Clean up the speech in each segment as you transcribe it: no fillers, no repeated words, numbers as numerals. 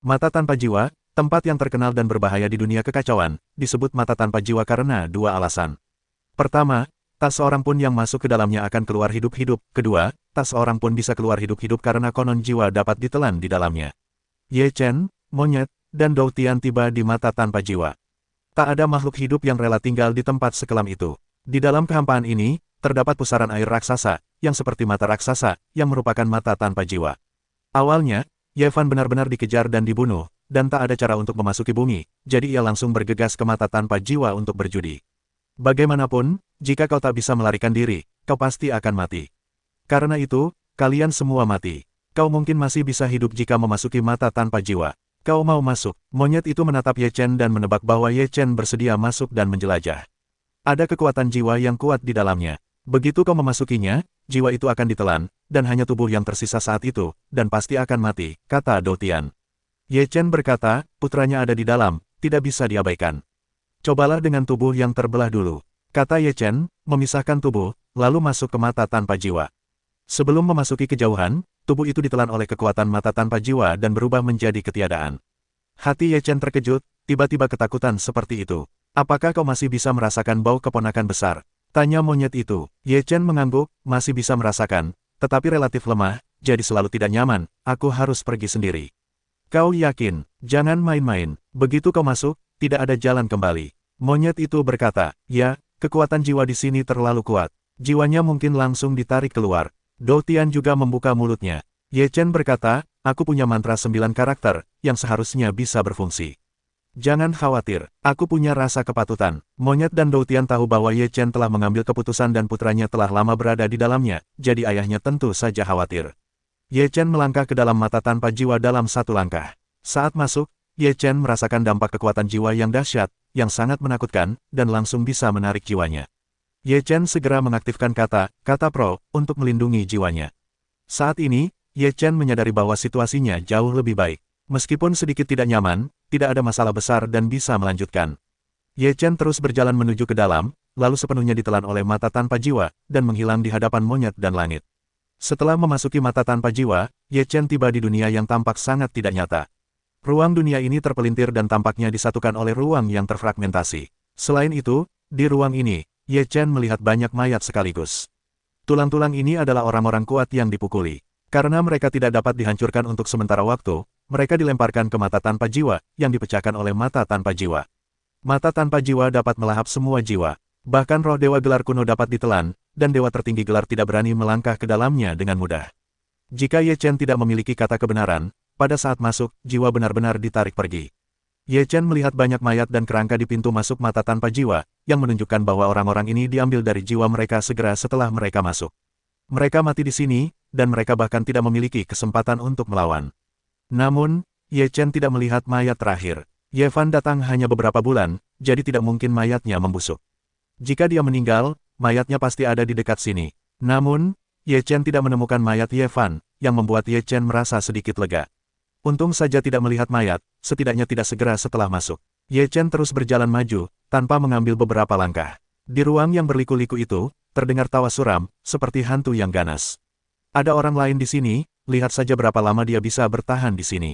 Mata tanpa jiwa, tempat yang terkenal dan berbahaya di dunia kekacauan, disebut mata tanpa jiwa karena dua alasan. Pertama, tak seorang pun yang masuk ke dalamnya akan keluar hidup-hidup. Kedua, tak seorang pun bisa keluar hidup-hidup karena konon jiwa dapat ditelan di dalamnya. Ye Chen, monyet, dan Dou Tian tiba di mata tanpa jiwa. Tak ada makhluk hidup yang rela tinggal di tempat sekelam itu. Di dalam kehampaan ini, terdapat pusaran air raksasa, yang seperti mata raksasa, yang merupakan mata tanpa jiwa. Awalnya, Ye Fan benar-benar dikejar dan dibunuh, dan tak ada cara untuk memasuki bumi, jadi ia langsung bergegas ke mata tanpa jiwa untuk berjudi. Bagaimanapun, jika kau tak bisa melarikan diri, kau pasti akan mati. Karena itu, kalian semua mati. Kau mungkin masih bisa hidup jika memasuki mata tanpa jiwa. Kau mau masuk? Monyet itu menatap Ye Chen dan menebak bahwa Ye Chen bersedia masuk dan menjelajah. Ada kekuatan jiwa yang kuat di dalamnya. Begitu kau memasukinya, jiwa itu akan ditelan, dan hanya tubuh yang tersisa saat itu, dan pasti akan mati, kata Dou Tian. Ye Chen berkata, putranya ada di dalam, tidak bisa diabaikan. Cobalah dengan tubuh yang terbelah dulu, kata Ye Chen, memisahkan tubuh, lalu masuk ke mata tanpa jiwa. Sebelum memasuki kejauhan, tubuh itu ditelan oleh kekuatan mata tanpa jiwa dan berubah menjadi ketiadaan. Hati Ye Chen terkejut, tiba-tiba ketakutan seperti itu. Apakah kau masih bisa merasakan bau keponakan besar? Tanya monyet itu. Ye Chen mengangguk, masih bisa merasakan, tetapi relatif lemah, jadi selalu tidak nyaman, aku harus pergi sendiri. Kau yakin? Jangan main-main, begitu kau masuk, tidak ada jalan kembali. Monyet itu berkata, ya, kekuatan jiwa di sini terlalu kuat. Jiwanya mungkin langsung ditarik keluar. Dou Tian juga membuka mulutnya. Ye Chen berkata, aku punya mantra 9 karakter, yang seharusnya bisa berfungsi. Jangan khawatir, aku punya rasa kepatutan. Monyet dan Dou Tian tahu bahwa Ye Chen telah mengambil keputusan dan putranya telah lama berada di dalamnya, jadi ayahnya tentu saja khawatir. Ye Chen melangkah ke dalam mata tanpa jiwa dalam satu langkah. Saat masuk, Ye Chen merasakan dampak kekuatan jiwa yang dahsyat, yang sangat menakutkan, dan langsung bisa menarik jiwanya. Ye Chen segera mengaktifkan kata pro, untuk melindungi jiwanya. Saat ini, Ye Chen menyadari bahwa situasinya jauh lebih baik. Meskipun sedikit tidak nyaman, tidak ada masalah besar dan bisa melanjutkan. Ye Chen terus berjalan menuju ke dalam, lalu sepenuhnya ditelan oleh mata tanpa jiwa, dan menghilang di hadapan monyet dan langit. Setelah memasuki mata tanpa jiwa, Ye Chen tiba di dunia yang tampak sangat tidak nyata. Ruang dunia ini terpelintir dan tampaknya disatukan oleh ruang yang terfragmentasi. Selain itu, di ruang ini, Ye Chen melihat banyak mayat sekaligus. Tulang-tulang ini adalah orang-orang kuat yang dipukuli. Karena mereka tidak dapat dihancurkan untuk sementara waktu, mereka dilemparkan ke mata tanpa jiwa, yang dipecahkan oleh mata tanpa jiwa. Mata tanpa jiwa dapat melahap semua jiwa. Bahkan roh dewa gelar kuno dapat ditelan, dan dewa tertinggi gelar tidak berani melangkah ke dalamnya dengan mudah. Jika Ye Chen tidak memiliki kata kebenaran, pada saat masuk, jiwa benar-benar ditarik pergi. Ye Chen melihat banyak mayat dan kerangka di pintu masuk mata tanpa jiwa, yang menunjukkan bahwa orang-orang ini diambil dari jiwa mereka segera setelah mereka masuk. Mereka mati di sini, dan mereka bahkan tidak memiliki kesempatan untuk melawan. Namun, Ye Chen tidak melihat mayat terakhir. Ye Fan datang hanya beberapa bulan, jadi tidak mungkin mayatnya membusuk. Jika dia meninggal, mayatnya pasti ada di dekat sini. Namun, Ye Chen tidak menemukan mayat Ye Fan, yang membuat Ye Chen merasa sedikit lega. Untung saja tidak melihat mayat, setidaknya tidak segera setelah masuk. Ye Chen terus berjalan maju, tanpa mengambil beberapa langkah. Di ruang yang berliku-liku itu, terdengar tawa suram, seperti hantu yang ganas. Ada orang lain di sini, lihat saja berapa lama dia bisa bertahan di sini.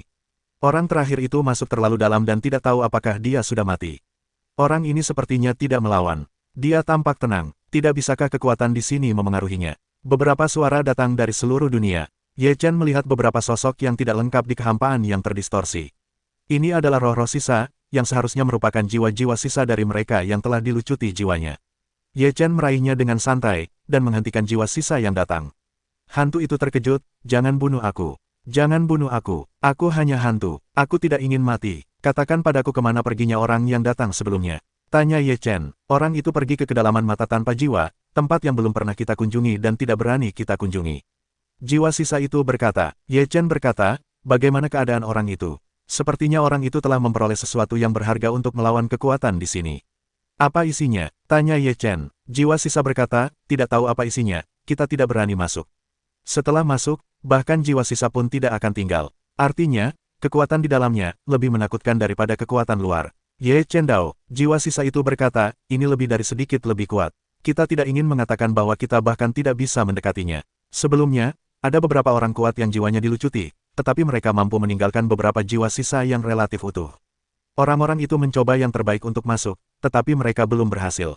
Orang terakhir itu masuk terlalu dalam dan tidak tahu apakah dia sudah mati. Orang ini sepertinya tidak melawan. Dia tampak tenang, tidak bisakah kekuatan di sini memengaruhinya. Beberapa suara datang dari seluruh dunia. Ye Chen melihat beberapa sosok yang tidak lengkap di kehampaan yang terdistorsi. Ini adalah roh-roh sisa, yang seharusnya merupakan jiwa-jiwa sisa dari mereka yang telah dilucuti jiwanya. Ye Chen meraihnya dengan santai, dan menghentikan jiwa sisa yang datang. Hantu itu terkejut, jangan bunuh aku. Jangan bunuh aku hanya hantu, aku tidak ingin mati. Katakan padaku kemana perginya orang yang datang sebelumnya. Tanya Ye Chen, orang itu pergi ke kedalaman mata tanpa jiwa, tempat yang belum pernah kita kunjungi dan tidak berani kita kunjungi. Jiwa sisa itu berkata, Ye Chen berkata, bagaimana keadaan orang itu? Sepertinya orang itu telah memperoleh sesuatu yang berharga untuk melawan kekuatan di sini. Apa isinya? Tanya Ye Chen. Jiwa sisa berkata, tidak tahu apa isinya, kita tidak berani masuk. Setelah masuk, bahkan jiwa sisa pun tidak akan tinggal. Artinya, kekuatan di dalamnya lebih menakutkan daripada kekuatan luar. Ye Chen Dao, jiwa sisa itu berkata, ini lebih dari sedikit lebih kuat. Kita tidak ingin mengatakan bahwa kita bahkan tidak bisa mendekatinya. Sebelumnya, ada beberapa orang kuat yang jiwanya dilucuti, tetapi mereka mampu meninggalkan beberapa jiwa sisa yang relatif utuh. Orang-orang itu mencoba yang terbaik untuk masuk, tetapi mereka belum berhasil.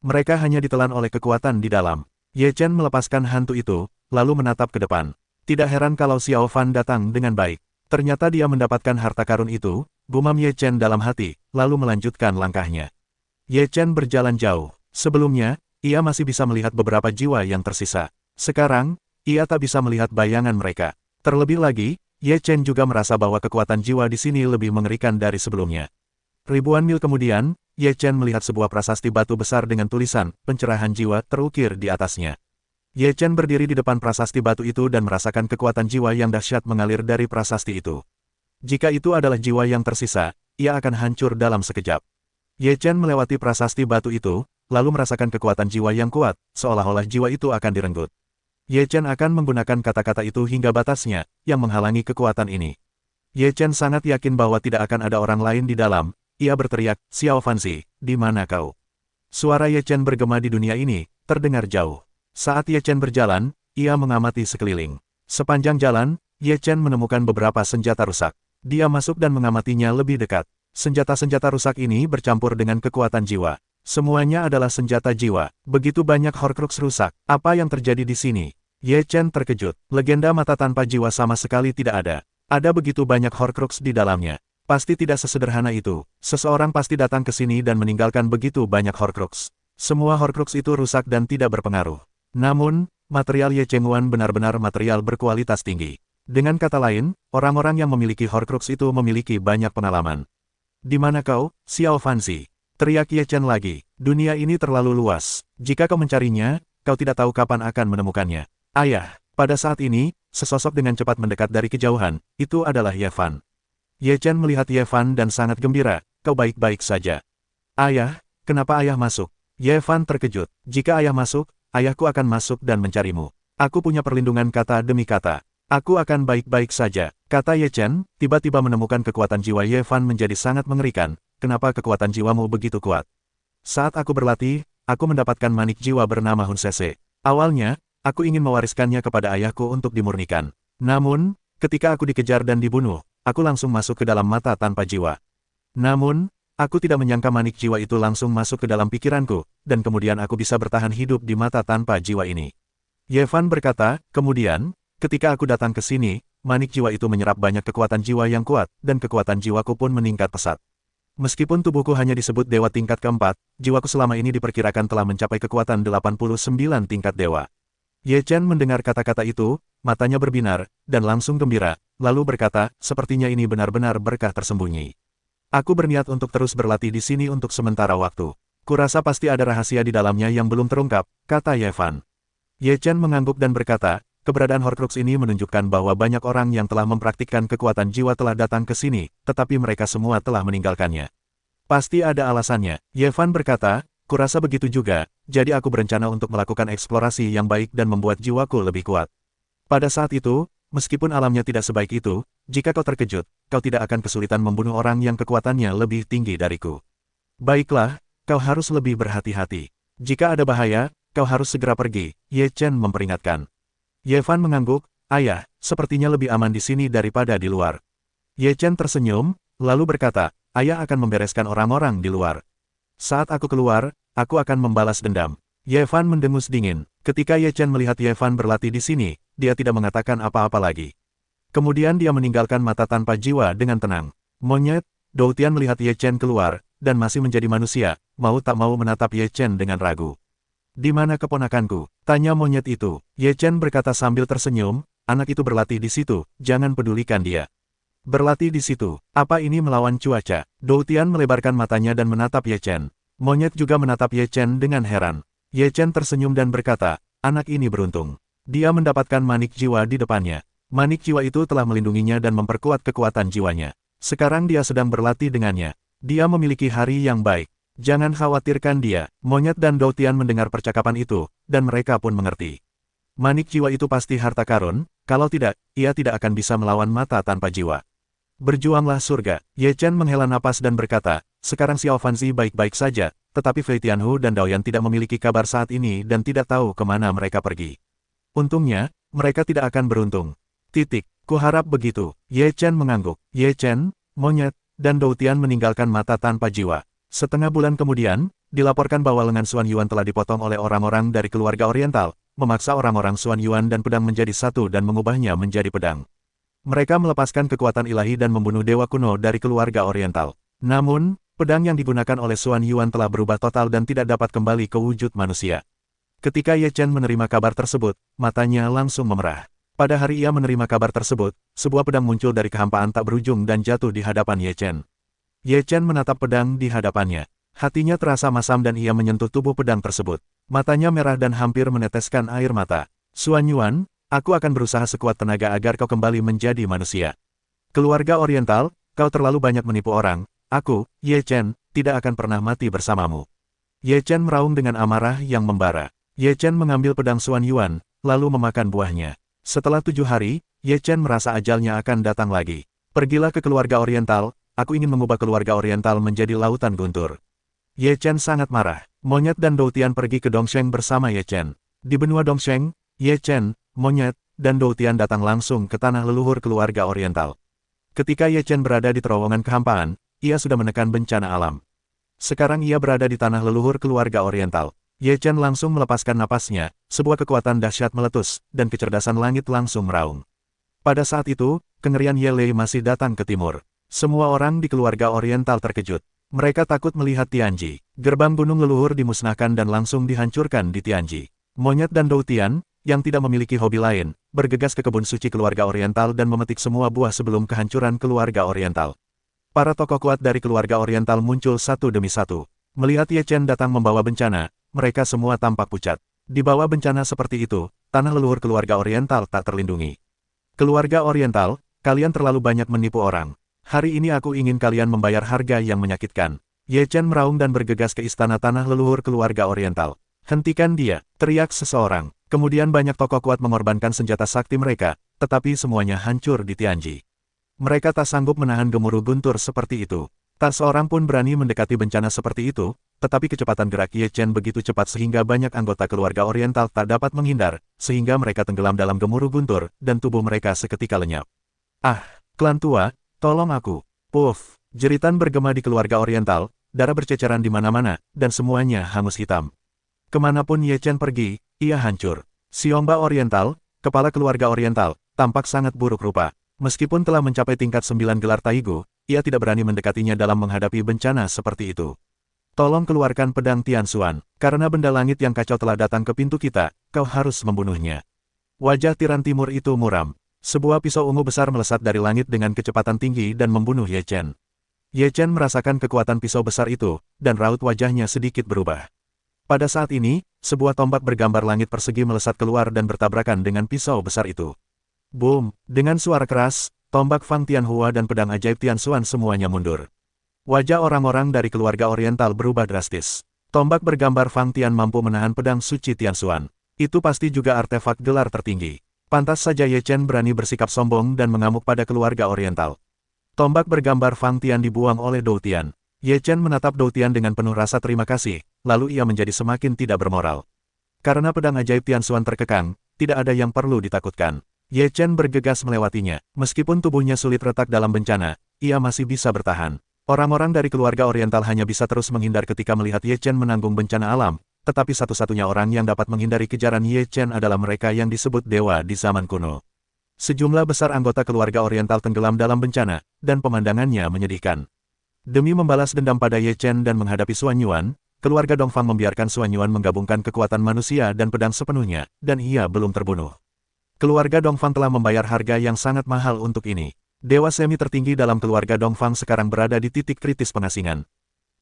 Mereka hanya ditelan oleh kekuatan di dalam. Ye Chen melepaskan hantu itu, lalu menatap ke depan. Tidak heran kalau Xiao Fan datang dengan baik. Ternyata dia mendapatkan harta karun itu, gumam Ye Chen dalam hati, lalu melanjutkan langkahnya. Ye Chen berjalan jauh. Sebelumnya, ia masih bisa melihat beberapa jiwa yang tersisa. Sekarang, ia tak bisa melihat bayangan mereka. Terlebih lagi, Ye Chen juga merasa bahwa kekuatan jiwa di sini lebih mengerikan dari sebelumnya. Ribuan mil kemudian, Ye Chen melihat sebuah prasasti batu besar dengan tulisan, pencerahan jiwa terukir di atasnya. Ye Chen berdiri di depan prasasti batu itu dan merasakan kekuatan jiwa yang dahsyat mengalir dari prasasti itu. Jika itu adalah jiwa yang tersisa, ia akan hancur dalam sekejap. Ye Chen melewati prasasti batu itu, lalu merasakan kekuatan jiwa yang kuat, seolah-olah jiwa itu akan direnggut. Ye Chen akan menggunakan kata-kata itu hingga batasnya, yang menghalangi kekuatan ini. Ye Chen sangat yakin bahwa tidak akan ada orang lain di dalam. Ia berteriak, "Xiao Fanzi, di mana kau?" Suara Ye Chen bergema di dunia ini, terdengar jauh. Saat Ye Chen berjalan, ia mengamati sekeliling. Sepanjang jalan, Ye Chen menemukan beberapa senjata rusak. Dia masuk dan mengamatinya lebih dekat. Senjata-senjata rusak ini bercampur dengan kekuatan jiwa. Semuanya adalah senjata jiwa. Begitu banyak Horcrux rusak. Apa yang terjadi di sini? Ye Chen terkejut. Legenda mata tanpa jiwa sama sekali tidak ada. Ada begitu banyak Horcrux di dalamnya. Pasti tidak sesederhana itu. Seseorang pasti datang ke sini dan meninggalkan begitu banyak Horcrux. Semua Horcrux itu rusak dan tidak berpengaruh. Namun, material Ye Chengguan benar-benar material berkualitas tinggi. Dengan kata lain, orang-orang yang memiliki Horcrux itu memiliki banyak pengalaman. "Di mana kau, Xiao Fanzi?" teriak Ye Chen lagi. "Dunia ini terlalu luas. Jika kau mencarinya, kau tidak tahu kapan akan menemukannya." "Ayah." Pada saat ini, sesosok dengan cepat mendekat dari kejauhan. Itu adalah Ye Fan. Ye Chen melihat Ye Fan dan sangat gembira. "Kau baik-baik saja." "Ayah, kenapa ayah masuk?" Ye Fan terkejut. "Jika ayah masuk, ayahku akan masuk dan mencarimu. Aku punya perlindungan kata demi kata. Aku akan baik-baik saja," kata Ye Chen, tiba-tiba menemukan kekuatan jiwa Ye Fan menjadi sangat mengerikan. "Kenapa kekuatan jiwamu begitu kuat?" "Saat aku berlatih, aku mendapatkan manik jiwa bernama Hun Sese. Awalnya, aku ingin mewariskannya kepada ayahku untuk dimurnikan. Namun, ketika aku dikejar dan dibunuh, aku langsung masuk ke dalam mata tanpa jiwa. Namun, aku tidak menyangka manik jiwa itu langsung masuk ke dalam pikiranku, dan kemudian aku bisa bertahan hidup di mata tanpa jiwa ini." Ye Fan berkata, "Kemudian, ketika aku datang ke sini, manik jiwa itu menyerap banyak kekuatan jiwa yang kuat, dan kekuatan jiwaku pun meningkat pesat. Meskipun tubuhku hanya disebut dewa tingkat keempat, jiwaku selama ini diperkirakan telah mencapai kekuatan 89 tingkat dewa." Ye Chen mendengar kata-kata itu, matanya berbinar, dan langsung gembira, lalu berkata, "Sepertinya ini benar-benar berkah tersembunyi. Aku berniat untuk terus berlatih di sini untuk sementara waktu. Kurasa pasti ada rahasia di dalamnya yang belum terungkap," kata Ye Fan. Ye Chen mengangguk dan berkata, "Keberadaan Horcrux ini menunjukkan bahwa banyak orang yang telah mempraktikkan kekuatan jiwa telah datang ke sini, tetapi mereka semua telah meninggalkannya. Pasti ada alasannya." Ye Fan berkata, "Kurasa begitu juga, jadi aku berencana untuk melakukan eksplorasi yang baik dan membuat jiwaku lebih kuat. Pada saat itu, meskipun alamnya tidak sebaik itu, jika kau terkejut, kau tidak akan kesulitan membunuh orang yang kekuatannya lebih tinggi dariku. Baiklah, kau harus lebih berhati-hati. Jika ada bahaya, kau harus segera pergi," Ye Chen memperingatkan. Ye Fan mengangguk, "Ayah, sepertinya lebih aman di sini daripada di luar." Ye Chen tersenyum, lalu berkata, "Ayah akan membereskan orang-orang di luar. Saat aku keluar, aku akan membalas dendam." Ye Fan mendengus dingin. Ketika Ye Chen melihat Ye Fan berlatih di sini, dia tidak mengatakan apa-apa lagi. Kemudian dia meninggalkan mata tanpa jiwa dengan tenang. Monyet, Dou Tian melihat Ye Chen keluar, dan masih menjadi manusia, mau tak mau menatap Ye Chen dengan ragu. "Di mana keponakanku?" tanya monyet itu. Ye Chen berkata sambil tersenyum, "Anak itu berlatih di situ, jangan pedulikan dia." "Berlatih di situ? Apa ini melawan cuaca?" Dou Tian melebarkan matanya dan menatap Ye Chen. Monyet juga menatap Ye Chen dengan heran. Ye Chen tersenyum dan berkata, "Anak ini beruntung. Dia mendapatkan manik jiwa di depannya. Manik jiwa itu telah melindunginya dan memperkuat kekuatan jiwanya. Sekarang dia sedang berlatih dengannya. Dia memiliki hari yang baik. Jangan khawatirkan dia." Monyet dan Dou Tian mendengar percakapan itu, dan mereka pun mengerti. Manik jiwa itu pasti harta karun, kalau tidak, ia tidak akan bisa melawan mata tanpa jiwa. "Berjuanglah surga." Ye Chen menghela napas dan berkata, "Sekarang Xiao Fanzi baik-baik saja, tetapi Fei Tianhu dan Daoyan tidak memiliki kabar saat ini dan tidak tahu kemana mereka pergi. Untungnya, mereka tidak akan beruntung." Kuharap begitu. Ye Chen mengangguk. Ye Chen, monyet, dan Dou Tian meninggalkan mata tanpa jiwa. Setengah bulan kemudian, dilaporkan bahwa lengan Xuan Yuan telah dipotong oleh orang-orang dari keluarga Oriental, memaksa orang-orang Xuan Yuan dan pedang menjadi satu dan mengubahnya menjadi pedang. Mereka melepaskan kekuatan ilahi dan membunuh dewa kuno dari keluarga Oriental. Namun, pedang yang digunakan oleh Xuan Yuan telah berubah total dan tidak dapat kembali ke wujud manusia. Ketika Ye Chen menerima kabar tersebut, matanya langsung memerah. Pada hari ia menerima kabar tersebut, sebuah pedang muncul dari kehampaan tak berujung dan jatuh di hadapan Ye Chen. Ye Chen menatap pedang di hadapannya. Hatinya terasa masam dan ia menyentuh tubuh pedang tersebut. Matanya merah dan hampir meneteskan air mata. Xuan Yuan, aku akan berusaha sekuat tenaga agar kau kembali menjadi manusia. Keluarga Oriental, kau terlalu banyak menipu orang. Aku, Ye Chen, tidak akan pernah mati bersamamu. Ye Chen meraung dengan amarah yang membara. Ye Chen mengambil pedang Xuan Yuan, lalu memakan buahnya. Setelah 7 hari, Ye Chen merasa ajalnya akan datang lagi. Pergilah ke keluarga Oriental, aku ingin mengubah keluarga Oriental menjadi lautan guntur. Ye Chen sangat marah. Monyet dan Dou Tian pergi ke Dongsheng bersama Ye Chen. Di benua Dongsheng, Ye Chen, Monyet, dan Dou Tian datang langsung ke tanah leluhur keluarga Oriental. Ketika Ye Chen berada di terowongan kehampaan, ia sudah menekan bencana alam. Sekarang ia berada di tanah leluhur keluarga Oriental. Ye Chen langsung melepaskan napasnya, sebuah kekuatan dahsyat meletus, dan kecerdasan langit langsung meraung. Pada saat itu, kengerian Ye Lei masih datang ke timur. Semua orang di keluarga Oriental terkejut. Mereka takut melihat Tianji. Gerbang gunung leluhur dimusnahkan dan langsung dihancurkan di Tianji. Monyet dan Dou Tian, yang tidak memiliki hobi lain, bergegas ke kebun suci keluarga Oriental dan memetik semua buah sebelum kehancuran keluarga Oriental. Para tokoh kuat dari keluarga Oriental muncul satu demi satu. Melihat Ye Chen datang membawa bencana, mereka semua tampak pucat. Di bawah bencana seperti itu, tanah leluhur keluarga Oriental tak terlindungi. Keluarga Oriental, kalian terlalu banyak menipu orang. Hari ini aku ingin kalian membayar harga yang menyakitkan. Ye Chen meraung dan bergegas ke istana tanah leluhur keluarga Oriental. Hentikan dia, teriak seseorang. Kemudian banyak tokoh kuat mengorbankan senjata sakti mereka, tetapi semuanya hancur di Tianji. Mereka tak sanggup menahan gemuruh guntur seperti itu. Tak seorang pun berani mendekati bencana seperti itu, tetapi kecepatan gerak Ye Chen begitu cepat sehingga banyak anggota keluarga Oriental tak dapat menghindar, sehingga mereka tenggelam dalam gemuruh guntur, dan tubuh mereka seketika lenyap. Ah, klan tua, tolong aku. Puff, jeritan bergema di keluarga Oriental, darah berceceran di mana-mana, dan semuanya hangus hitam. Kemanapun Ye Chen pergi, ia hancur. Xiongba Oriental, kepala keluarga Oriental, tampak sangat buruk rupa. Meskipun telah mencapai tingkat 9 gelar Taigu, ia tidak berani mendekatinya dalam menghadapi bencana seperti itu. Tolong keluarkan pedang Tian Xuan, karena benda langit yang kacau telah datang ke pintu kita, kau harus membunuhnya. Wajah tiran timur itu muram. Sebuah pisau ungu besar melesat dari langit dengan kecepatan tinggi dan membunuh Ye Chen. Ye Chen merasakan kekuatan pisau besar itu, dan raut wajahnya sedikit berubah. Pada saat ini, sebuah tombak bergambar langit persegi melesat keluar dan bertabrakan dengan pisau besar itu. Boom! Dengan suara keras, tombak Fang Tianhua dan pedang ajaib Tian Xuan semuanya mundur. Wajah orang-orang dari keluarga Oriental berubah drastis. Tombak bergambar Fang Tian mampu menahan pedang suci Tian Xuan. Itu pasti juga artefak gelar tertinggi. Pantas saja Ye Chen berani bersikap sombong dan mengamuk pada keluarga Oriental. Tombak bergambar Fang Tian dibuang oleh Dou Tian. Ye Chen menatap Dou Tian dengan penuh rasa terima kasih, lalu ia menjadi semakin tidak bermoral. Karena pedang ajaib Tian Xuan terkekang, tidak ada yang perlu ditakutkan. Ye Chen bergegas melewatinya. Meskipun tubuhnya sulit retak dalam bencana, ia masih bisa bertahan. Orang-orang dari keluarga Oriental hanya bisa terus menghindar ketika melihat Ye Chen menanggung bencana alam, tetapi satu-satunya orang yang dapat menghindari kejaran Ye Chen adalah mereka yang disebut dewa di zaman kuno. Sejumlah besar anggota keluarga Oriental tenggelam dalam bencana, dan pemandangannya menyedihkan. Demi membalas dendam pada Ye Chen dan menghadapi Xuan Yuan, keluarga Dongfang membiarkan Xuan Yuan menggabungkan kekuatan manusia dan pedang sepenuhnya, dan ia belum terbunuh. Keluarga Dongfang telah membayar harga yang sangat mahal untuk ini. Dewa semi tertinggi dalam keluarga Dongfang sekarang berada di titik kritis pengasingan.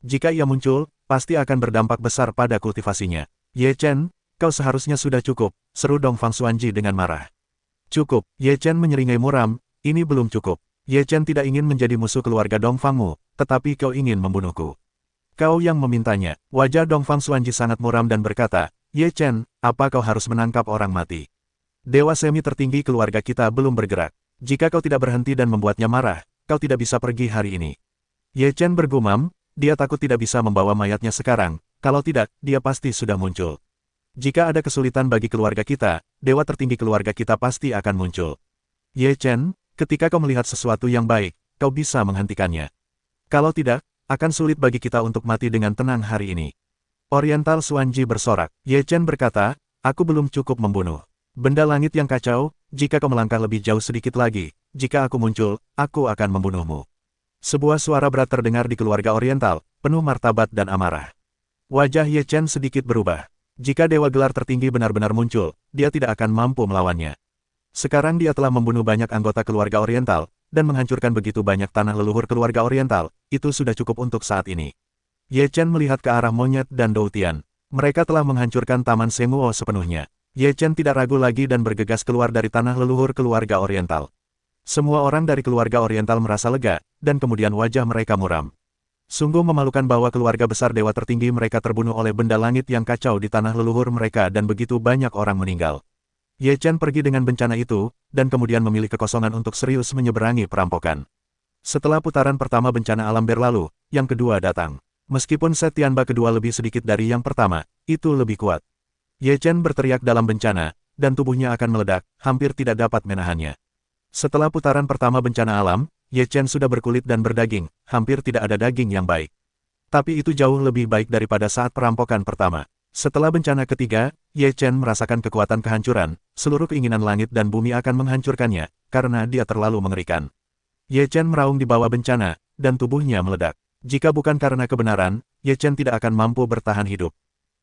Jika ia muncul, pasti akan berdampak besar pada kultivasinya. Ye Chen, kau seharusnya sudah cukup, seru Dongfang Xuanji dengan marah. Cukup, Ye Chen menyeringai muram, ini belum cukup. Ye Chen tidak ingin menjadi musuh keluarga Dongfangmu, tetapi kau ingin membunuhku. Kau yang memintanya. Wajah Dongfang Xuanji sangat muram dan berkata, Ye Chen, apa kau harus menangkap orang mati? Dewa semi tertinggi keluarga kita belum bergerak. Jika kau tidak berhenti dan membuatnya marah, kau tidak bisa pergi hari ini. Ye Chen bergumam, dia takut tidak bisa membawa mayatnya sekarang, kalau tidak, dia pasti sudah muncul. Jika ada kesulitan bagi keluarga kita, dewa tertinggi keluarga kita pasti akan muncul. Ye Chen, ketika kau melihat sesuatu yang baik, kau bisa menghentikannya. Kalau tidak, akan sulit bagi kita untuk mati dengan tenang hari ini. Oriental Xuanji bersorak. Ye Chen berkata, aku belum cukup membunuh. Benda langit yang kacau, jika kau melangkah lebih jauh sedikit lagi, jika aku muncul, aku akan membunuhmu. Sebuah suara berat terdengar di keluarga Oriental, penuh martabat dan amarah. Wajah Ye Chen sedikit berubah. Jika Dewa Gelar Tertinggi benar-benar muncul, dia tidak akan mampu melawannya. Sekarang dia telah membunuh banyak anggota keluarga Oriental, dan menghancurkan begitu banyak tanah leluhur keluarga Oriental, itu sudah cukup untuk saat ini. Ye Chen melihat ke arah Monyet dan Dou Tian. Mereka telah menghancurkan Taman Senguo sepenuhnya. Ye Chen tidak ragu lagi dan bergegas keluar dari tanah leluhur keluarga Oriental. Semua orang dari keluarga Oriental merasa lega, dan kemudian wajah mereka muram. Sungguh memalukan bahwa keluarga besar dewa tertinggi mereka terbunuh oleh benda langit yang kacau di tanah leluhur mereka dan begitu banyak orang meninggal. Ye Chen pergi dengan bencana itu, dan kemudian memilih kekosongan untuk serius menyeberangi perampokan. Setelah putaran pertama bencana alam berlalu, yang kedua datang. Meskipun set Tianba kedua lebih sedikit dari yang pertama, itu lebih kuat. Ye Chen berteriak dalam bencana, dan tubuhnya akan meledak, hampir tidak dapat menahannya. Setelah putaran pertama bencana alam, Ye Chen sudah berkulit dan berdaging, hampir tidak ada daging yang baik. Tapi itu jauh lebih baik daripada saat perampokan pertama. Setelah bencana ketiga, Ye Chen merasakan kekuatan kehancuran, seluruh keinginan langit dan bumi akan menghancurkannya, karena dia terlalu mengerikan. Ye Chen meraung di bawah bencana, dan tubuhnya meledak. Jika bukan karena kebenaran, Ye Chen tidak akan mampu bertahan hidup.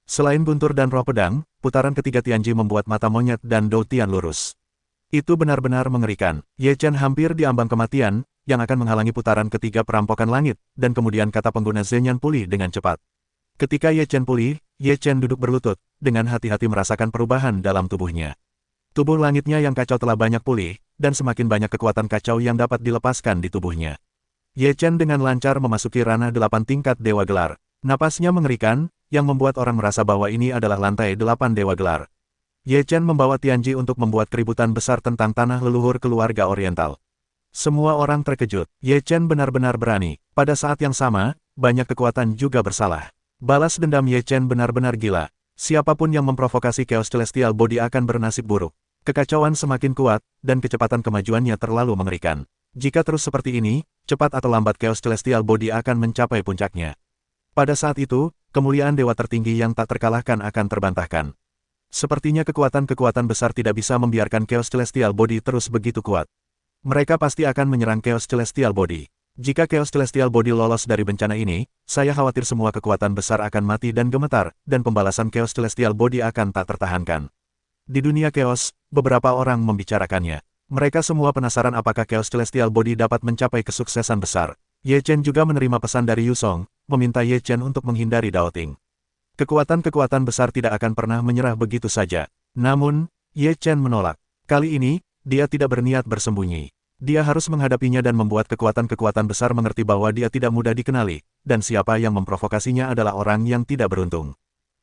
Selain guntur dan roh pedang, putaran ketiga Tianji membuat mata Monyet dan Dou Tian lurus. Itu benar-benar mengerikan. Ye Chen hampir diambang kematian, yang akan menghalangi putaran ketiga perampokan langit, dan kemudian kata pengguna Zhenyan pulih dengan cepat. Ketika Ye Chen pulih, Ye Chen duduk berlutut, dengan hati-hati merasakan perubahan dalam tubuhnya. Tubuh langitnya yang kacau telah banyak pulih, dan semakin banyak kekuatan kacau yang dapat dilepaskan di tubuhnya. Ye Chen dengan lancar memasuki ranah 8 tingkat Dewa Gelar. Napasnya mengerikan, yang membuat orang merasa bahwa ini adalah lantai 8 Dewa Gelar. Ye Chen membawa Tianji untuk membuat keributan besar tentang tanah leluhur keluarga Oriental. Semua orang terkejut. Ye Chen benar-benar berani. Pada saat yang sama, banyak kekuatan juga bersalah. Balas dendam Ye Chen benar-benar gila. Siapapun yang memprovokasi Chaos Celestial Body akan bernasib buruk. Kekacauan semakin kuat, dan kecepatan kemajuannya terlalu mengerikan. Jika terus seperti ini, cepat atau lambat Chaos Celestial Body akan mencapai puncaknya. Pada saat itu, kemuliaan dewa tertinggi yang tak terkalahkan akan terbantahkan. Sepertinya kekuatan-kekuatan besar tidak bisa membiarkan Chaos Celestial Body terus begitu kuat. Mereka pasti akan menyerang Chaos Celestial Body. Jika Chaos Celestial Body lolos dari bencana ini, saya khawatir semua kekuatan besar akan mati dan gemetar, dan pembalasan Chaos Celestial Body akan tak tertahankan. Di dunia Chaos, beberapa orang membicarakannya. Mereka semua penasaran apakah Chaos Celestial Body dapat mencapai kesuksesan besar. Ye Chen juga menerima pesan dari Yu Song, meminta Ye Chen untuk menghindari Dao Ting. Kekuatan-kekuatan besar tidak akan pernah menyerah begitu saja. Namun, Ye Chen menolak. Kali ini, dia tidak berniat bersembunyi. Dia harus menghadapinya dan membuat kekuatan-kekuatan besar mengerti bahwa dia tidak mudah dikenali, dan siapa yang memprovokasinya adalah orang yang tidak beruntung.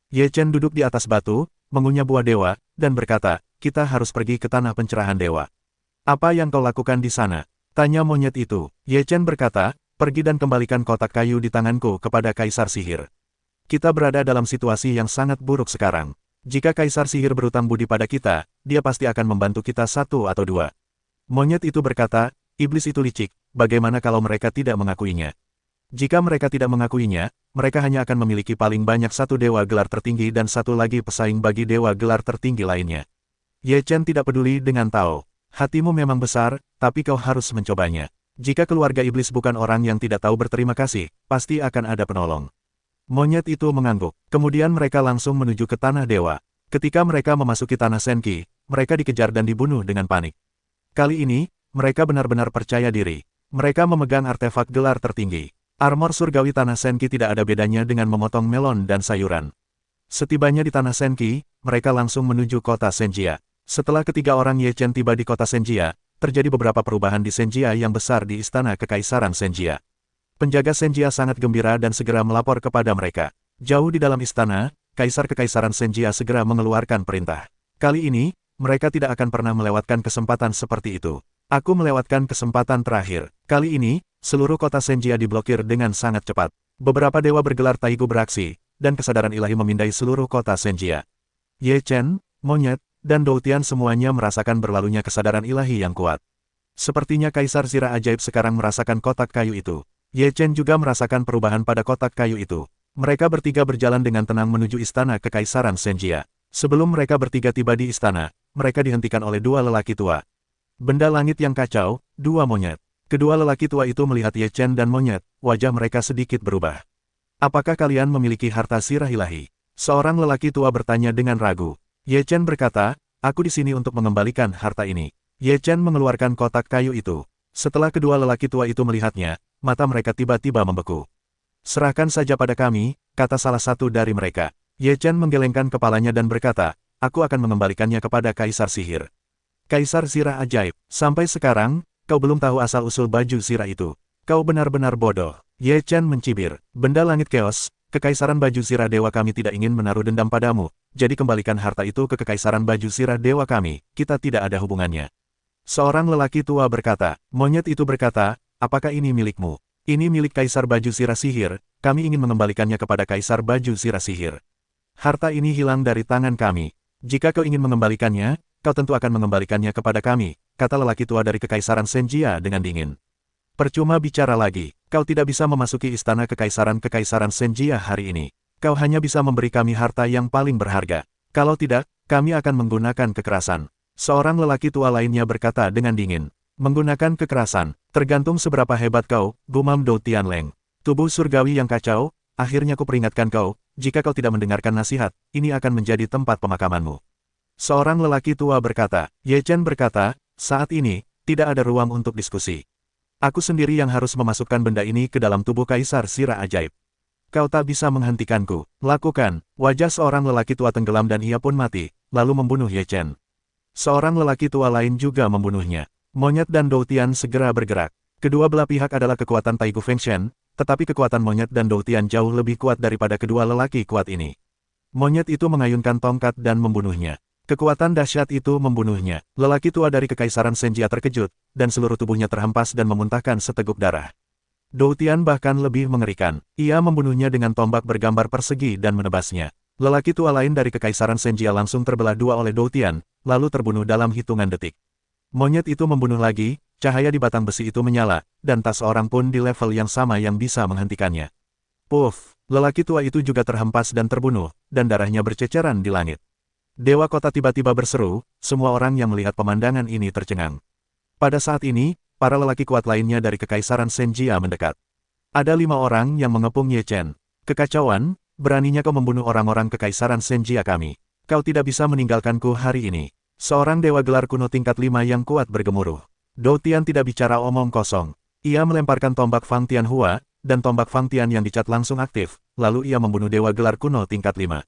Ye Chen duduk di atas batu, mengunyah buah dewa, dan berkata, kita harus pergi ke tanah pencerahan dewa. Apa yang kau lakukan di sana? Tanya monyet itu. Ye Chen berkata, pergi dan kembalikan kotak kayu di tanganku kepada Kaisar Sihir. Kita berada dalam situasi yang sangat buruk sekarang. Jika Kaisar Sihir berutang budi pada kita, dia pasti akan membantu kita 1 atau 2. Monyet itu berkata, iblis itu licik, bagaimana kalau mereka tidak mengakuinya? Jika mereka tidak mengakuinya, mereka hanya akan memiliki paling banyak 1 dewa gelar tertinggi dan 1 lagi pesaing bagi dewa gelar tertinggi lainnya. Ye Chen tidak peduli dengan Tao. Hatimu memang besar, tapi kau harus mencobanya. Jika keluarga iblis bukan orang yang tidak tahu berterima kasih, pasti akan ada penolong. Monyet itu mengangguk. Kemudian mereka langsung menuju ke tanah dewa. Ketika mereka memasuki tanah Senki, mereka dikejar dan dibunuh dengan panik. Kali ini, mereka benar-benar percaya diri. Mereka memegang artefak gelar tertinggi. Armor surgawi tanah Senki tidak ada bedanya dengan memotong melon dan sayuran. Setibanya di tanah Senki, mereka langsung menuju kota Senjia. Setelah ketiga orang Ye Chen tiba di kota Senjia, terjadi beberapa perubahan di Senjia yang besar di istana kekaisaran Senjia. Penjaga Senjia sangat gembira dan segera melapor kepada mereka. Jauh di dalam istana, Kaisar Kekaisaran Senjia segera mengeluarkan perintah. Kali ini, mereka tidak akan pernah melewatkan kesempatan seperti itu. Aku melewatkan kesempatan terakhir. Kali ini, seluruh kota Senjia diblokir dengan sangat cepat. Beberapa dewa bergelar Taigu beraksi, dan kesadaran ilahi memindai seluruh kota Senjia. Ye Chen, Monyet, dan Dou Tian semuanya merasakan berlalunya kesadaran ilahi yang kuat. Sepertinya Kaisar Sirah Ajaib sekarang merasakan kotak kayu itu. Ye Chen juga merasakan perubahan pada kotak kayu itu. Mereka bertiga berjalan dengan tenang menuju istana Kekaisaran Senjia. Sebelum mereka bertiga tiba di istana, mereka dihentikan oleh dua lelaki tua. Benda langit yang kacau, dua monyet. Kedua lelaki tua itu melihat Ye Chen dan monyet, wajah mereka sedikit berubah. Apakah kalian memiliki harta sirah ilahi? Seorang lelaki tua bertanya dengan ragu. Ye Chen berkata, aku di sini untuk mengembalikan harta ini. Ye Chen mengeluarkan kotak kayu itu. Setelah kedua lelaki tua itu melihatnya, mata mereka tiba-tiba membeku. Serahkan saja pada kami, kata salah satu dari mereka. Ye Chen menggelengkan kepalanya dan berkata, aku akan mengembalikannya kepada Kaisar Sihir. Kaisar Sirah Ajaib, sampai sekarang, kau belum tahu asal-usul baju sirah itu. Kau benar-benar bodoh. Ye Chen mencibir. Benda langit keos, Kekaisaran Baju Sirah Dewa kami tidak ingin menaruh dendam padamu, jadi kembalikan harta itu ke Kekaisaran Baju Sirah Dewa kami, kita tidak ada hubungannya. Seorang lelaki tua berkata, monyet itu berkata, apakah ini milikmu? Ini milik Kaisar Baju Sirah Sihir, kami ingin mengembalikannya kepada Kaisar Baju Sirah Sihir. Harta ini hilang dari tangan kami. Jika kau ingin mengembalikannya, kau tentu akan mengembalikannya kepada kami, kata lelaki tua dari Kekaisaran Senjia dengan dingin. Percuma bicara lagi, kau tidak bisa memasuki istana Kekaisaran Senjia hari ini. Kau hanya bisa memberi kami harta yang paling berharga. Kalau tidak, kami akan menggunakan kekerasan. Seorang lelaki tua lainnya berkata dengan dingin. Menggunakan kekerasan, tergantung seberapa hebat kau, gumam Dou Tianleng. Tubuh surgawi yang kacau, akhirnya ku peringatkan kau, jika kau tidak mendengarkan nasihat, ini akan menjadi tempat pemakamanmu. Seorang lelaki tua berkata, Ye Chen berkata, saat ini, tidak ada ruang untuk diskusi. Aku sendiri yang harus memasukkan benda ini ke dalam tubuh Kaisar Sirah Ajaib. Kau tak bisa menghentikanku. Lakukan. Wajah seorang lelaki tua tenggelam dan ia pun mati, lalu membunuh Ye Chen. Seorang lelaki tua lain juga membunuhnya. Monyet dan Dou Tian segera bergerak. Kedua belah pihak adalah kekuatan Taigu Fengshen, tetapi kekuatan Monyet dan Dou Tian jauh lebih kuat daripada kedua lelaki kuat ini. Monyet itu mengayunkan tongkat dan membunuhnya. Kekuatan dahsyat itu membunuhnya. Lelaki tua dari Kekaisaran Senjia terkejut, dan seluruh tubuhnya terhempas dan memuntahkan seteguk darah. Dou Tian bahkan lebih mengerikan. Ia membunuhnya dengan tombak bergambar persegi dan menebasnya. Lelaki tua lain dari Kekaisaran Senjia langsung terbelah dua oleh Dou Tian, lalu terbunuh dalam hitungan detik. Monyet itu membunuh lagi, cahaya di batang besi itu menyala, dan tak seorang pun di level yang sama yang bisa menghentikannya. Puff! Lelaki tua itu juga terhempas dan terbunuh, dan darahnya berceceran di langit. Dewa Kota tiba-tiba berseru, semua orang yang melihat pemandangan ini tercengang. Pada saat ini, para lelaki kuat lainnya dari Kekaisaran Senjia mendekat. Ada 5 orang yang mengepung Ye Chen. Kekacauan, beraninya kau membunuh orang-orang Kekaisaran Senjia kami. Kau tidak bisa meninggalkanku hari ini. Seorang dewa gelar kuno tingkat 5 yang kuat bergemuruh. Dou Tian tidak bicara omong kosong. Ia melemparkan tombak Fang Tianhua, dan tombak Fang Tian yang dicat langsung aktif, lalu ia membunuh dewa gelar kuno tingkat 5.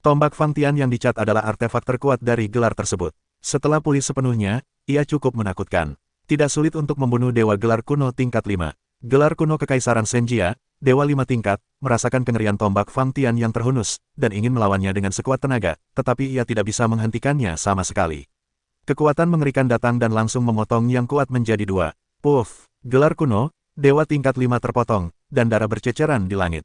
Tombak Fang Tian yang dicat adalah artefak terkuat dari gelar tersebut. Setelah pulih sepenuhnya, ia cukup menakutkan. Tidak sulit untuk membunuh dewa gelar kuno tingkat 5. Gelar kuno Kekaisaran Senjia, dewa 5 tingkat, merasakan kengerian tombak Fang Tian yang terhunus, dan ingin melawannya dengan sekuat tenaga, tetapi ia tidak bisa menghentikannya sama sekali. Kekuatan mengerikan datang dan langsung memotong yang kuat menjadi 2. Puff! Gelar kuno, dewa tingkat 5 terpotong, dan darah berceceran di langit.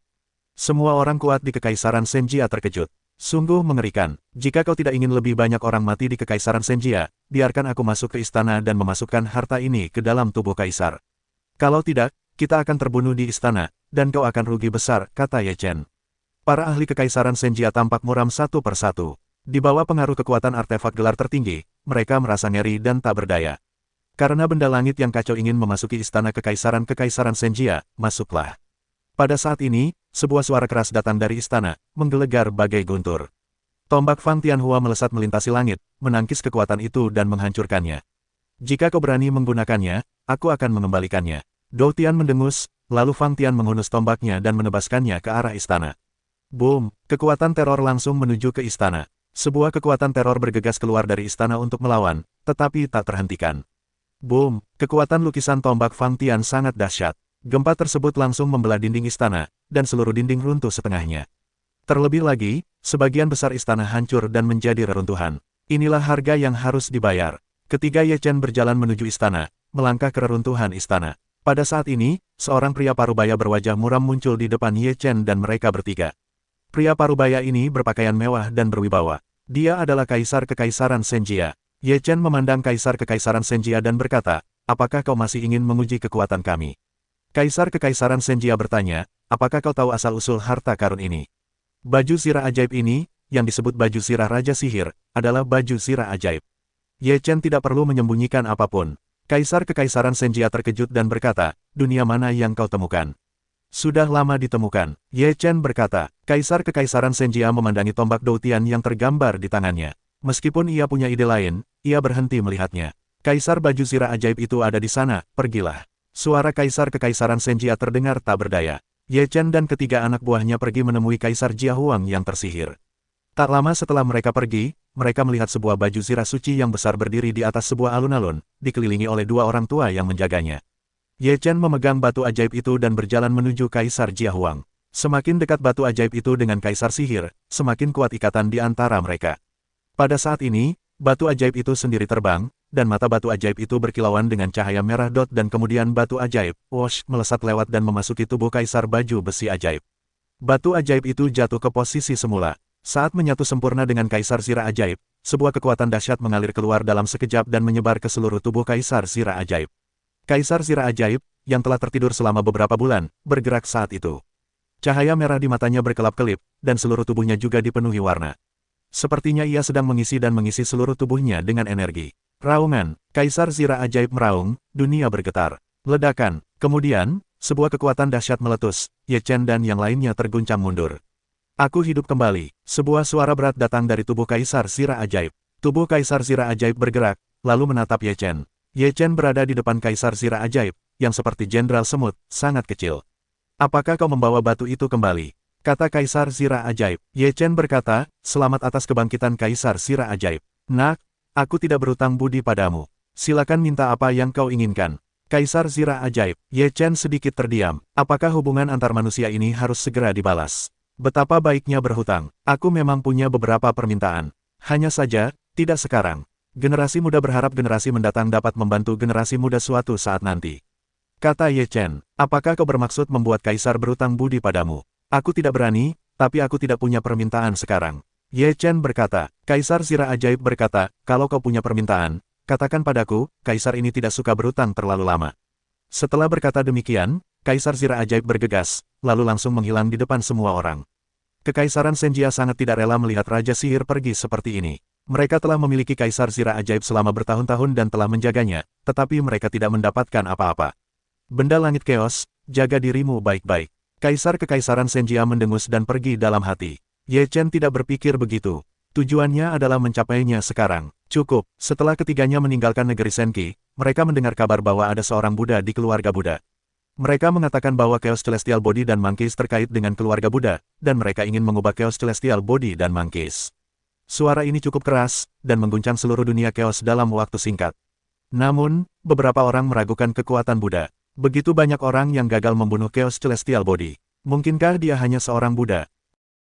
Semua orang kuat di Kekaisaran Senjia terkejut. Sungguh mengerikan. Jika kau tidak ingin lebih banyak orang mati di Kekaisaran Senjia, biarkan aku masuk ke istana dan memasukkan harta ini ke dalam tubuh Kaisar. Kalau tidak, kita akan terbunuh di istana, dan kau akan rugi besar, kata Ye Chen. Para ahli Kekaisaran Senjia tampak muram satu persatu. Di bawah pengaruh kekuatan artefak gelar tertinggi, mereka merasa ngeri dan tak berdaya. Karena benda langit yang kacau ingin memasuki istana Kekaisaran Senjia, masuklah. Pada saat ini, sebuah suara keras datang dari istana, menggelegar bagai guntur. Tombak Fang Tianhua melesat melintasi langit, menangkis kekuatan itu dan menghancurkannya. Jika kau berani menggunakannya, aku akan mengembalikannya. Dou Tian mendengus, lalu Fang Tian menghunus tombaknya dan menebaskannya ke arah istana. Boom! Kekuatan teror langsung menuju ke istana. Sebuah kekuatan teror bergegas keluar dari istana untuk melawan, tetapi tak terhentikan. Boom! Kekuatan lukisan tombak Fang Tian sangat dahsyat. Gempa tersebut langsung membelah dinding istana, dan seluruh dinding runtuh setengahnya. Terlebih lagi, sebagian besar istana hancur dan menjadi reruntuhan. Inilah harga yang harus dibayar. Ketika Ye Chen berjalan menuju istana, melangkah ke reruntuhan istana. Pada saat ini, seorang pria parubaya berwajah muram muncul di depan Ye Chen dan mereka bertiga. Pria parubaya ini berpakaian mewah dan berwibawa. Dia adalah Kaisar Kekaisaran Senjia. Ye Chen memandang Kaisar Kekaisaran Senjia dan berkata, apakah kau masih ingin menguji kekuatan kami? Kaisar Kekaisaran Senjia bertanya, apakah kau tahu asal-usul harta karun ini? Baju sirah ajaib ini, yang disebut baju sirah Raja Sihir, adalah baju sirah ajaib. Ye Chen tidak perlu menyembunyikan apapun. Kaisar Kekaisaran Senjia terkejut dan berkata, dunia mana yang kau temukan? Sudah lama ditemukan, Ye Chen berkata. Kaisar Kekaisaran Senjia memandangi tombak Doutian yang tergambar di tangannya. Meskipun ia punya ide lain, ia berhenti melihatnya. Kaisar baju sirah ajaib itu ada di sana, pergilah. Suara Kaisar Kekaisaran Senjia terdengar tak berdaya. Ye Chen dan ketiga anak buahnya pergi menemui Kaisar Jia Huang yang tersihir. Tak lama setelah mereka pergi, mereka melihat sebuah baju sirah suci yang besar berdiri di atas sebuah alun-alun, dikelilingi oleh dua orang tua yang menjaganya. Ye Chen memegang batu ajaib itu dan berjalan menuju Kaisar Jia Huang. Semakin dekat batu ajaib itu dengan Kaisar Sihir, semakin kuat ikatan di antara mereka. Pada saat ini, batu ajaib itu sendiri terbang, dan mata batu ajaib itu berkilauan dengan cahaya merah dot dan kemudian batu ajaib, whoosh, melesat lewat dan memasuki tubuh Kaisar baju besi ajaib. Batu ajaib itu jatuh ke posisi semula. Saat menyatu sempurna dengan Kaisar Sirah Ajaib, sebuah kekuatan dahsyat mengalir keluar dalam sekejap dan menyebar ke seluruh tubuh Kaisar Sirah Ajaib. Kaisar Sirah Ajaib, yang telah tertidur selama beberapa bulan, bergerak saat itu. Cahaya merah di matanya berkelap-kelip, dan seluruh tubuhnya juga dipenuhi warna. Sepertinya ia sedang mengisi seluruh tubuhnya dengan energi. Raungan, Kaisar Sirah Ajaib meraung, dunia bergetar. Ledakan, kemudian, sebuah kekuatan dahsyat meletus, Ye Chen dan yang lainnya terguncang mundur. Aku hidup kembali. Sebuah suara berat datang dari tubuh Kaisar Sirah Ajaib. Tubuh Kaisar Sirah Ajaib bergerak, lalu menatap Ye Chen. Ye Chen berada di depan Kaisar Sirah Ajaib, yang seperti Jenderal Semut, sangat kecil. Apakah kau membawa batu itu kembali? Kata Kaisar Sirah Ajaib. Ye Chen berkata, selamat atas kebangkitan Kaisar Sirah Ajaib. Nak, aku tidak berutang budi padamu. Silakan minta apa yang kau inginkan. Kaisar Sirah Ajaib. Ye Chen sedikit terdiam. Apakah hubungan antar manusia ini harus segera dibalas? Betapa baiknya berhutang. Aku memang punya beberapa permintaan. Hanya saja, tidak sekarang. Generasi muda berharap generasi mendatang dapat membantu generasi muda suatu saat nanti. Kata Ye Chen, apakah kau bermaksud membuat Kaisar berutang budi padamu? Aku tidak berani, tapi aku tidak punya permintaan sekarang. Ye Chen berkata. Kaisar Sirah Ajaib berkata, kalau kau punya permintaan, katakan padaku, Kaisar ini tidak suka berutang terlalu lama. Setelah berkata demikian, Kaisar Sirah Ajaib bergegas, lalu langsung menghilang di depan semua orang. Kekaisaran Senjia sangat tidak rela melihat Raja Sihir pergi seperti ini. Mereka telah memiliki Kaisar Sirah Ajaib selama bertahun-tahun dan telah menjaganya, tetapi mereka tidak mendapatkan apa-apa. Benda langit keos, jaga dirimu baik-baik. Kaisar Kekaisaran Senjia mendengus dan pergi dalam hati. Ye Chen tidak berpikir begitu. Tujuannya adalah mencapainya sekarang. Cukup, setelah ketiganya meninggalkan negeri Senki, mereka mendengar kabar bahwa ada seorang Buddha di keluarga Buddha. Mereka mengatakan bahwa Chaos Celestial Body dan Monkeys terkait dengan keluarga Buddha, dan mereka ingin mengubah Chaos Celestial Body dan Monkeys. Suara ini cukup keras, dan mengguncang seluruh dunia Chaos dalam waktu singkat. Namun, beberapa orang meragukan kekuatan Buddha. Begitu banyak orang yang gagal membunuh Chaos Celestial Body. Mungkinkah dia hanya seorang Buddha?